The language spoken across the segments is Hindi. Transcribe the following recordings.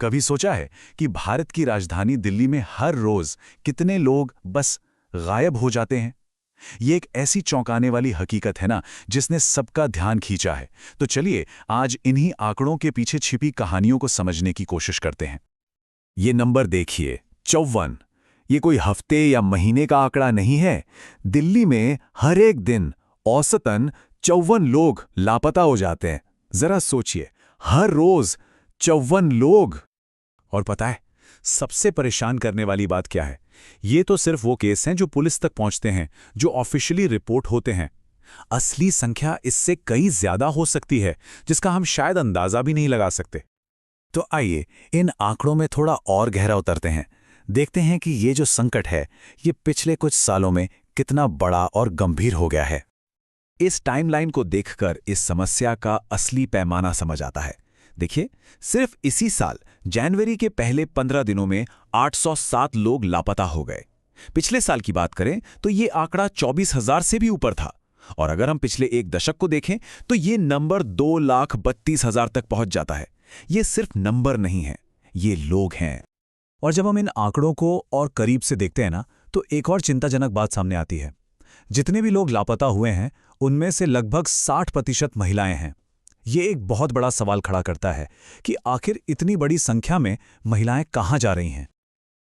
कभी सोचा है कि भारत की राजधानी दिल्ली में हर रोज कितने लोग बस गायब हो जाते हैं? ये एक ऐसी चौंकाने वाली हकीकत है ना, जिसने सबका ध्यान खींचा है। तो चलिए आज इन्हीं आंकड़ों के पीछे छिपी कहानियों को समझने की कोशिश करते हैं। ये नंबर देखिए, 54। ये कोई हफ्ते या महीने का आंकड़ा नहीं है। दिल्ली में हर एक दिन औसतन 54 लोग लापता हो जाते हैं। जरा सोचिए, हर रोज 54 लोग। और पता है सबसे परेशान करने वाली बात क्या है? ये तो सिर्फ वो केस हैं जो पुलिस तक पहुंचते हैं, जो ऑफिशियली रिपोर्ट होते हैं। असली संख्या इससे कई ज्यादा हो सकती है, जिसका हम शायद अंदाजा भी नहीं लगा सकते। तो आइए इन आंकड़ों में थोड़ा और गहरा उतरते हैं। देखते हैं कि ये जो संकट है, ये पिछले कुछ सालों में कितना बड़ा और गंभीर हो गया है। इस टाइमलाइन को देखकर इस समस्या का असली पैमाना समझ आता है। देखिए, सिर्फ इसी साल जनवरी के पहले 15 दिनों में 807 लोग लापता हो गए। पिछले साल की बात करें तो ये आंकड़ा 24,000 से भी ऊपर था। और अगर हम पिछले एक दशक को देखें तो ये नंबर 2,32,000 तक पहुंच जाता है। ये सिर्फ नंबर नहीं है, ये लोग हैं। और जब हम इन आंकड़ों को और करीब से देखते हैं ना, तो एक और चिंताजनक बात सामने आती है। जितने भी लोग लापता हुए हैं, उनमें से लगभग 60% महिलाएं हैं। ये एक बहुत बड़ा सवाल खड़ा करता है कि आखिर इतनी बड़ी संख्या में महिलाएं कहां जा रही हैं।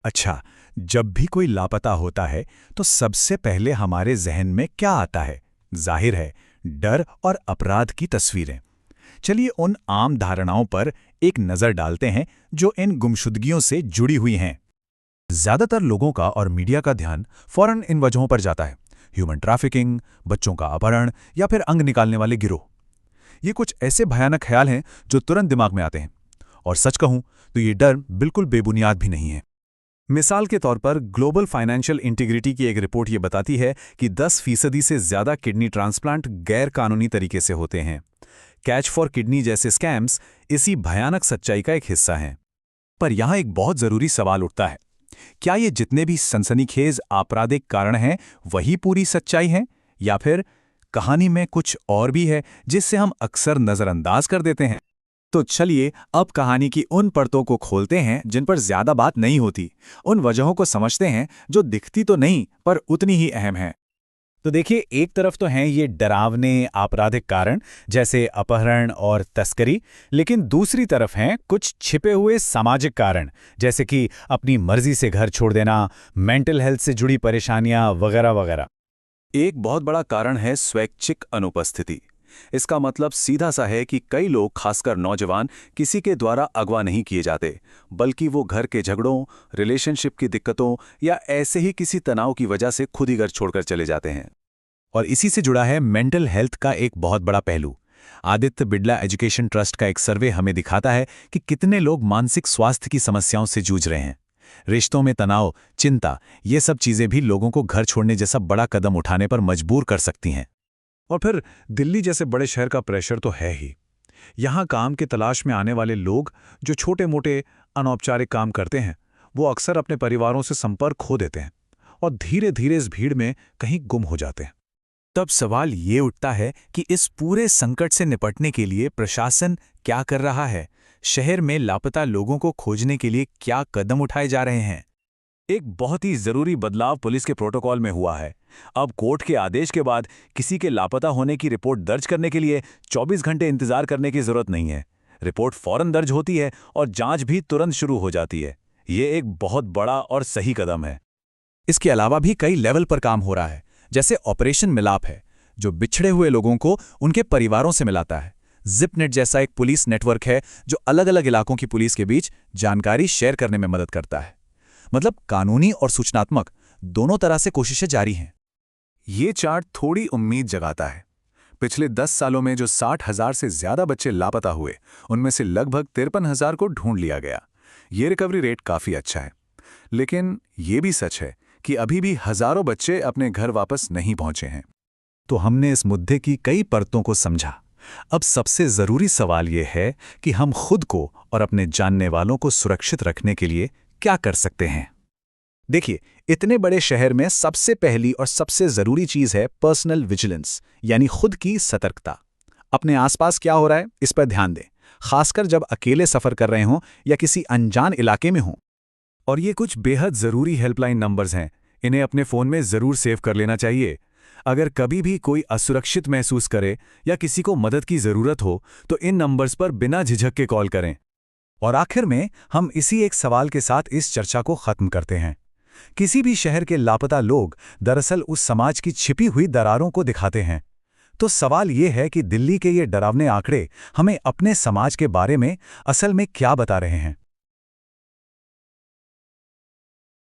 अच्छा, जब भी कोई लापता होता है तो सबसे पहले हमारे जहन में क्या आता है? जाहिर है, डर और अपराध की तस्वीरें। चलिए उन आम धारणाओं पर एक नजर डालते हैं जो इन गुमशुदगियों से जुड़ी हुई हैं। ज्यादातर लोगों का और मीडिया का ध्यान फौरन इन वजहों पर जाता है: ह्यूमन ट्रैफिकिंग, बच्चों का अपहरण या फिर अंग निकालने वाले गिरोह। ये कुछ ऐसे भयानक ख्याल हैं जो तुरंत दिमाग में आते हैं। और सच कहूं तो ये डर बिल्कुल बेबुनियाद भी नहीं है। मिसाल के तौर पर ग्लोबल फाइनेंशियल इंटीग्रिटी की एक रिपोर्ट ये बताती है कि 10% से ज्यादा किडनी ट्रांसप्लांट गैर कानूनी तरीके से होते हैं। कैच फॉर किडनी जैसे स्कैम्स इसी भयानक सच्चाई का एक हिस्सा हैं। पर यहां एक बहुत जरूरी सवाल उठता है: क्या ये जितने भी सनसनीखेज आपराधिक कारण हैं, वही पूरी सच्चाई है, या फिर कहानी में कुछ और भी है जिससे हम अक्सर नजरअंदाज कर देते हैं? तो चलिए अब कहानी की उन परतों को खोलते हैं जिन पर ज्यादा बात नहीं होती, उन वजहों को समझते हैं जो दिखती तो नहीं पर उतनी ही अहम हैं। तो देखिए, एक तरफ तो हैं ये डरावने आपराधिक कारण जैसे अपहरण और तस्करी, लेकिन दूसरी तरफ हैं कुछ छिपे हुए सामाजिक कारण, जैसे कि अपनी मर्जी से घर छोड़ देना, मेंटल हेल्थ से जुड़ी परेशानियां वगैरह वगैरह। एक बहुत बड़ा कारण है स्वैच्छिक अनुपस्थिति। इसका मतलब सीधा सा है कि कई लोग, खासकर नौजवान, किसी के द्वारा अगवा नहीं किए जाते, बल्कि वो घर के झगड़ों, रिलेशनशिप की दिक्कतों या ऐसे ही किसी तनाव की वजह से खुद ही घर छोड़कर चले जाते हैं। और इसी से जुड़ा है मेंटल हेल्थ का एक बहुत बड़ा पहलू। आदित्य बिड़ला एजुकेशन ट्रस्ट का एक सर्वे हमें दिखाता है कि कितने लोग मानसिक स्वास्थ्य की समस्याओं से जूझ रहे हैं। रिश्तों में तनाव, चिंता, ये सब चीजें भी लोगों को घर छोड़ने जैसा बड़ा कदम उठाने पर मजबूर कर सकती हैं। और फिर दिल्ली जैसे बड़े शहर का प्रेशर तो है ही। यहाँ काम की तलाश में आने वाले लोग जो छोटे मोटे अनौपचारिक काम करते हैं, वो अक्सर अपने परिवारों से संपर्क खो देते हैं और धीरे धीरे इस भीड़ में कहीं गुम हो जाते हैं। तब सवाल ये उठता है कि इस पूरे संकट से निपटने के लिए प्रशासन क्या कर रहा है? शहर में लापता लोगों को खोजने के लिए क्या कदम उठाए जा रहे हैं? एक बहुत ही जरूरी बदलाव पुलिस के प्रोटोकॉल में हुआ है। अब कोर्ट के आदेश के बाद किसी के लापता होने की रिपोर्ट दर्ज करने के लिए 24 घंटे इंतजार करने की जरूरत नहीं है। रिपोर्ट फौरन दर्ज होती है और जांच भी तुरंत शुरू हो जाती है। ये एक बहुत बड़ा और सही कदम है। इसके अलावा भी कई लेवल पर काम हो रहा है, जैसे ऑपरेशन मिलाप है, जो बिछड़े हुए लोगों को उनके परिवारों से मिलाता है। जिपनेट जैसा एक पुलिस नेटवर्क है जो अलग अलग इलाकों की पुलिस के बीच जानकारी शेयर करने में मदद करता है। मतलब कानूनी और सूचनात्मक दोनों तरह से कोशिशें जारी हैं। ये चार्ट थोड़ी उम्मीद जगाता है। पिछले 10 सालों में जो 60,000 से ज्यादा बच्चे लापता हुए, उनमें से लगभग 53,000 को ढूंढ लिया गया। ये रिकवरी रेट काफी अच्छा है। लेकिन ये भी सच है कि अभी भी हजारों बच्चे अपने घर वापस नहीं पहुंचे हैं। तो हमने इस मुद्दे की कई परतों को समझा। अब सबसे जरूरी सवाल यह है कि हम खुद को और अपने जानने वालों को सुरक्षित रखने के लिए क्या कर सकते हैं। देखिए, इतने बड़े शहर में सबसे पहली और सबसे जरूरी चीज है पर्सनल विजिलेंस, यानी खुद की सतर्कता। अपने आसपास क्या हो रहा है, इस पर ध्यान दें। खासकर जब अकेले सफ़र कर रहे हों या किसी अनजान इलाके में हों। और ये कुछ बेहद ज़रूरी हेल्पलाइन नंबर्स हैं, इन्हें अपने फ़ोन में ज़रूर सेव कर लेना चाहिए। अगर कभी भी कोई असुरक्षित महसूस करे या किसी को मदद की ज़रूरत हो तो इन नंबर्स पर बिना झिझक के कॉल करें। और आखिर में हम इसी एक सवाल के साथ इस चर्चा को ख़त्म करते हैं। किसी भी शहर के लापता लोग दरअसल उस समाज की छिपी हुई दरारों को दिखाते हैं। तो सवाल ये है कि दिल्ली के ये डरावने आंकड़े हमें अपने समाज के बारे में असल में क्या बता रहे हैं।